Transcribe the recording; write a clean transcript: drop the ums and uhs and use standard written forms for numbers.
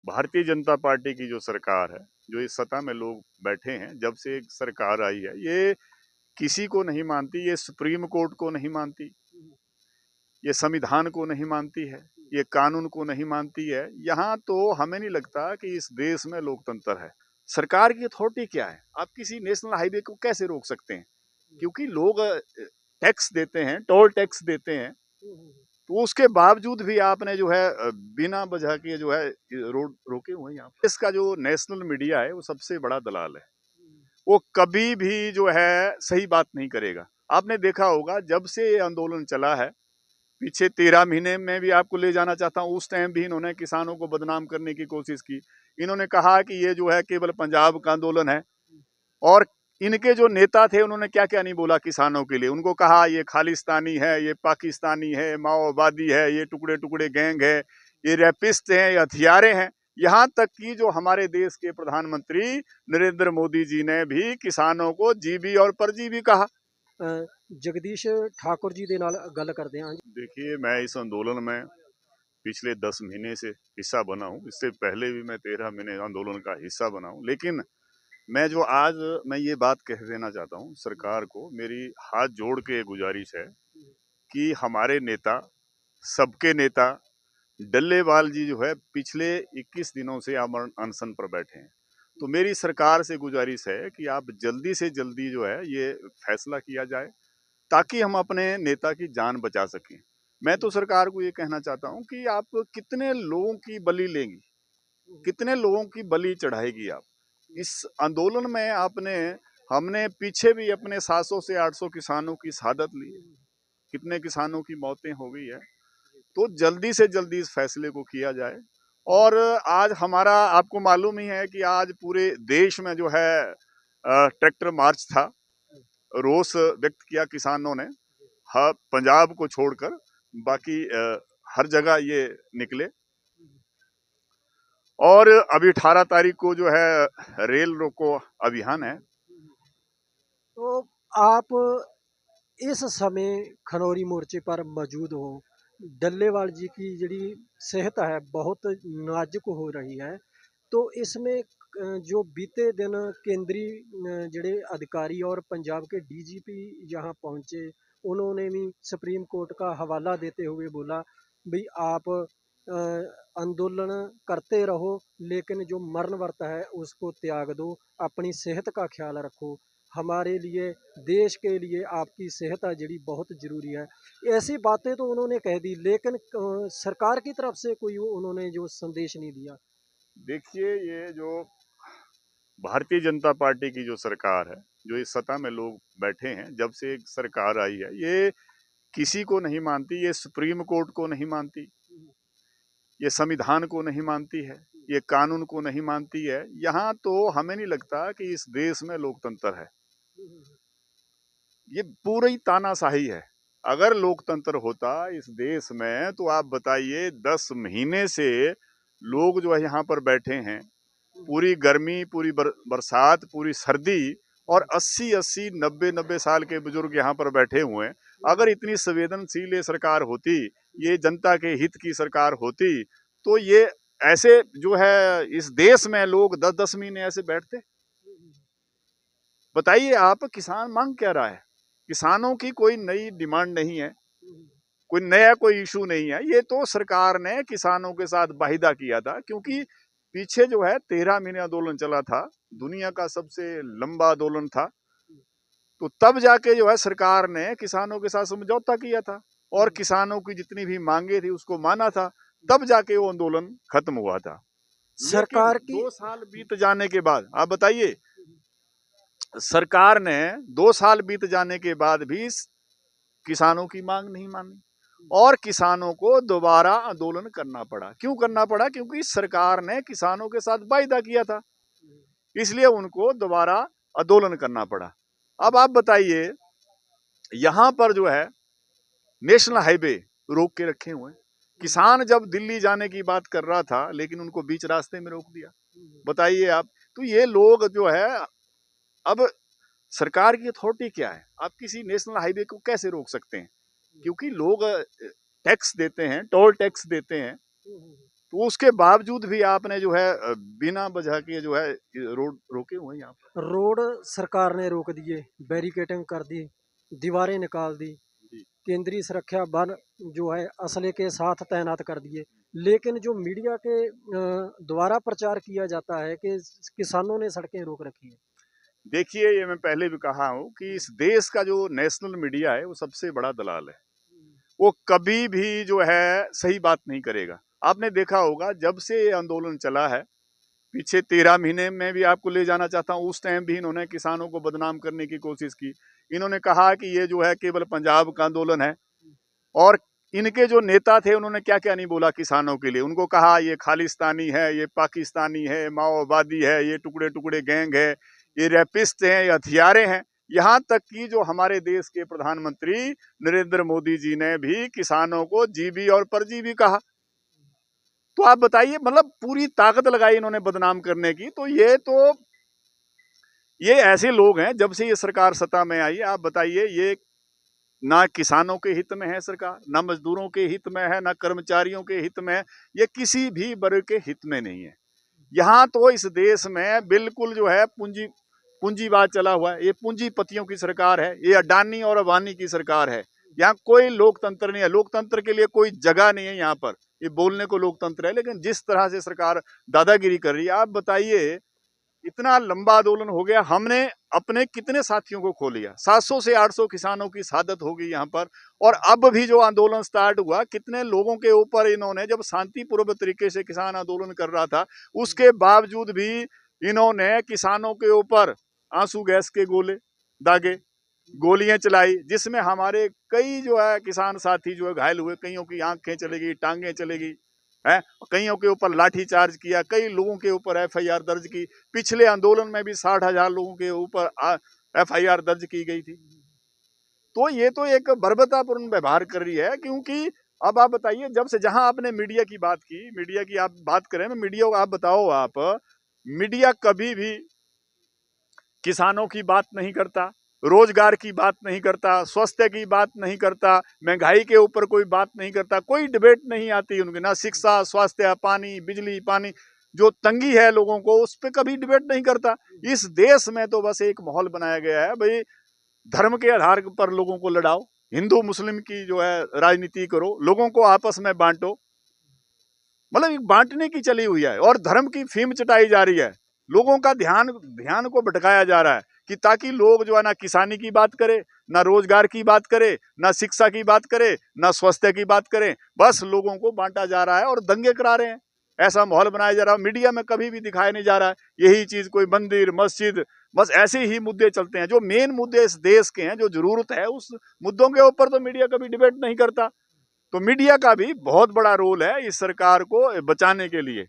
Bharatiya Janata party की जो सरकार है, जो इस सत्ता में लोग बैठे हैं, जब से एक सरकार आई है, ये किसी को नहीं मानती, ये सुप्रीम कोर्ट को नहीं मानती, ये संविधान को नहीं मानती है, ये कानून को नहीं मानती है। यहाँ तो हमें नहीं लगता कि इस देश में लोकतंत्र है। सरकार की अथॉरिटी क्या है? आप किसी नेशनल हाईवे को कैसे रोक सकते हैं? क्योंकि लोग टैक्स देते हैं, टोल टैक्स देते हैं, तो उसके बावजूद भी आपने जो है बिना वजह के जो है रोड रोके हुए हैं। यहाँ इसका जो नेशनल मीडिया है वो सबसे बड़ा दलाल है। वो कभी भी जो है सही बात नहीं करेगा। आपने देखा होगा जब से ये आंदोलन चला है, पीछे 13 महीने में भी आपको ले जाना चाहता हूँ, उस टाइम भी इन्होंने किसानों को बदनाम करने की कोशिश की। इन्होंने कहा कि ये जो है केवल पंजाब का आंदोलन है, और इनके जो नेता थे उन्होंने क्या क्या नहीं बोला किसानों के लिए। उनको कहा ये खालिस्तानी है, ये पाकिस्तानी है, माओवादी है, ये टुकड़े टुकड़े गैंग है, ये रैपिस्ट हैं, ये हथियारे हैं। यहाँ तक कि जो हमारे देश के प्रधानमंत्री नरेंद्र मोदी जी ने भी किसानों को जीवी और परजीवी कहा। जगदीश ठाकुर जी ਦੇ ਨਾਲ ਗੱਲ ਕਰਦੇ ਹਾਂ। देखिए, मैं इस आंदोलन में पिछले 10 महीने से हिस्सा बना हूँ। इससे पहले भी मैं 13 महीने आंदोलन का हिस्सा बना हूँ। लेकिन मैं ये बात कह देना चाहता हूँ सरकार को, मेरी हाथ जोड़ के गुजारिश है कि हमारे नेता, सबके नेता डल्लेवाल जी जो है पिछले 21 दिनों से आमरण अनशन पर बैठे हैं। तो मेरी सरकार से गुजारिश है कि आप जल्दी से जल्दी जो है ये फैसला किया जाए, ताकि हम अपने नेता की जान बचा सकें। मैं तो सरकार को ये कहना चाहता हूँ कि आप कितने लोगों की बलि लेंगी, कितने लोगों की बलि चढ़ाएगी आप इस आंदोलन में। हमने पीछे भी अपने 700 से 800 किसानों की शहादत ली है, कितने किसानों की मौतें हो गई है। तो जल्दी से जल्दी इस फैसले को किया जाए। और आज हमारा, आपको मालूम ही है कि आज पूरे देश में जो है ट्रैक्टर मार्च था, रोष व्यक्त किया किसानों ने। हाँ, पंजाब को छोड़कर बाकी हर जगह ये निकले। और अभी 18 तारीख को जो है रेल रोको अभियान है। तो आप इस समय खनौरी मोर्चे पर मौजूद हो। डल्लेवाल जी की ਜਿਹੜੀ सेहत है बहुत नाजुक हो रही है, तो इसमें जो बीते दिन केंद्रीय ਜਿਹੜੇ अधिकारी और पंजाब के डीजीपी यहाँ पहुँचे, उन्होंने भी सुप्रीम कोर्ट का हवाला देते हुए बोला भी आप आंदोलन करते रहो, लेकिन जो मरण व्रत है उसको त्याग दो, अपनी सेहत का ख्याल रखो, हमारे लिए देश के लिए आपकी सेहत जड़ी बहुत ज़रूरी है। ऐसी बातें तो उन्होंने कह दी, लेकिन सरकार की तरफ से कोई उन्होंने जो संदेश नहीं दिया। देखिए, ये जो भारतीय जनता पार्टी की जो सरकार है, जो इस सत्ता में लोग बैठे हैं, जब से एक सरकार आई है, ये किसी को नहीं मानती, ये सुप्रीम कोर्ट को नहीं मानती, ये संविधान को नहीं मानती है, ये कानून को नहीं मानती है। यहाँ तो हमें नहीं लगता कि इस देश में लोकतंत्र है। ये पूरी तानाशाही है। अगर लोकतंत्र होता इस देश में, तो आप बताइए 10 महीने से लोग जो है यहाँ पर बैठे हैं, पूरी गर्मी, पूरी बरसात, पूरी सर्दी, और 80-80, 90-90 साल के बुजुर्ग यहाँ पर बैठे हुए हैं। अगर इतनी संवेदनशील ये सरकार होती, ये जनता के हित की सरकार होती, तो ये ऐसे जो है इस देश में लोग 10-10 महीने ऐसे बैठते? बताइए आप, किसान मांग क्या रहा है? किसानों की कोई नई डिमांड नहीं है, कोई इशू नहीं है। ये तो सरकार ने किसानों के साथ वाहिदा किया था, क्योंकि पीछे जो है 13 महीने आंदोलन चला था, दुनिया का सबसे लंबा आंदोलन था। तो तब जाके जो है सरकार ने किसानों के साथ समझौता किया था, और किसानों की जितनी भी मांगे थी उसको माना था, तब जाके वो आंदोलन खत्म हुआ था। लेकिन सरकार की 2 साल बीत जाने के बाद, आप बताइए, सरकार ने 2 साल बीत जाने के बाद भी किसानों की मांग नहीं मानी, और किसानों को दोबारा आंदोलन करना पड़ा। क्यों करना पड़ा? क्योंकि सरकार ने किसानों के साथ वायदा किया था, इसलिए उनको दोबारा आंदोलन करना पड़ा। अब आप बताइए, यहां पर जो है नेशनल हाईवे रोक के रखे हुए हैं। किसान जब दिल्ली जाने की बात कर रहा था, लेकिन उनको बीच रास्ते में रोक दिया। बताइए आप। तो ये लोग जो है, अब सरकार की अथॉरिटी क्या है? आप किसी नेशनल हाईवे को कैसे रोक सकते हैं? क्योंकि लोग टैक्स देते हैं, टोल टैक्स देते हैं, तो उसके बावजूद भी आपने जो है बिना वजह के जो है रोड रोके हुए हैं यहाँ पर। रोड सरकार ने रोक दिए, बैरिकेडिंग कर दी, दीवारें निकाल दी, जी। केंद्रीय सुरक्षा बल जो है असले के साथ तैनात कर दिए। लेकिन जो मीडिया के द्वारा प्रचार किया जाता है कि किसानों ने सड़कें रोक रखी हैं। देखिए, ये मैं पहले भी कहा हूँ कि इस देश का जो नेशनल मीडिया है वो सबसे बड़ा दलाल है। वो कभी भी जो है सही बात नहीं करेगा। आपने देखा होगा जब से ये आंदोलन चला है, पीछे 13 महीने में भी आपको ले जाना चाहता हूँ, उस टाइम भी इन्होंने किसानों को बदनाम करने की कोशिश की। इन्होंने कहा कि ये जो है केवल पंजाब का आंदोलन है, और इनके जो नेता थे उन्होंने क्या क्या नहीं बोला किसानों के लिए। उनको कहा ये खालिस्तानी है, ये पाकिस्तानी है, माओवादी है, ये टुकड़े टुकड़े गैंग है, ये रैपिस्ट हैं, ये हथियारे हैं। यहाँ तक कि जो हमारे देश के प्रधानमंत्री नरेंद्र मोदी जी ने भी किसानों को जीवी और परजीवी कहा। तो आप बताइए, मतलब पूरी ताकत लगाई इन्होंने बदनाम करने की। तो ये ऐसे लोग हैं, जब से ये सरकार सत्ता में आई है, आप बताइए, ये ना किसानों के हित में है सरकार, ना मजदूरों के हित में है, ना कर्मचारियों के हित में है, ये किसी भी वर्ग के हित में नहीं है। यहाँ तो इस देश में बिल्कुल जो है पूंजीवाद चला हुआ है। ये पूंजीपतियों की सरकार है, ये अडानी और अंबानी की सरकार है। यहाँ कोई लोकतंत्र नहीं है, लोकतंत्र के लिए कोई जगह नहीं है यहाँ पर। ये बोलने को लोकतंत्र है, लेकिन जिस तरह से सरकार दादागिरी कर रही है, आप बताइए, इतना लंबा आंदोलन हो गया, हमने अपने कितने साथियों को खो लिया। 700 से 800 किसानों की शहादत हो गई यहाँ पर। और अब भी जो आंदोलन स्टार्ट हुआ, कितने लोगों के ऊपर इन्होंने, जब शांतिपूर्वक तरीके से किसान आंदोलन कर रहा था, उसके बावजूद भी इन्होंने किसानों के ऊपर आंसू गैस के गोले दागे, गोलियां चलाई, जिसमें हमारे कई जो है किसान साथी जो है घायल हुए। कईयों की आंखें चली गई, टांगें चली गई है, कईयों के ऊपर लाठी चार्ज किया, कई लोगों के ऊपर एफआईआर दर्ज की। पिछले आंदोलन में भी 60,000 लोगों के ऊपर एफआईआर दर्ज की गई थी। तो ये तो एक बर्बरतापूर्ण व्यवहार कर रही है। क्योंकि अब आप बताइए, जब से जहां आपने मीडिया की बात की, मीडिया की आप बात करें, मीडिया को आप बताओ, आप मीडिया कभी भी किसानों की बात नहीं करता, रोजगार की बात नहीं करता, स्वास्थ्य की बात नहीं करता, महंगाई के ऊपर कोई बात नहीं करता, कोई डिबेट नहीं आती उनकी, ना शिक्षा, स्वास्थ्य, पानी, बिजली, पानी जो तंगी है लोगों को, उस पर कभी डिबेट नहीं करता। इस देश में तो बस एक माहौल बनाया गया है, भाई धर्म के आधार पर लोगों को लड़ाओ, हिंदू मुस्लिम की जो है राजनीति करो, लोगों को आपस में बांटो, मतलब एक बांटने की चली हुई है, और धर्म की फीम चटाई जा रही है। लोगों का ध्यान को भटकाया जा रहा है, कि ताकि लोग जो है ना किसानी की बात करे, ना रोजगार की बात करे, ना शिक्षा की बात करे, ना स्वास्थ्य की बात करे, बस लोगों को बांटा जा रहा है और दंगे करा रहे हैं। ऐसा माहौल बनाया जा रहा है, मीडिया में कभी भी दिखाया नहीं जा रहा है। यही चीज, कोई मंदिर मस्जिद, बस ऐसे ही मुद्दे चलते हैं। जो मेन मुद्दे इस देश के हैं, जो जरूरत है, उस मुद्दों के ऊपर तो मीडिया कभी डिबेट नहीं करता। तो मीडिया का भी बहुत बड़ा रोल है इस सरकार को बचाने के लिए।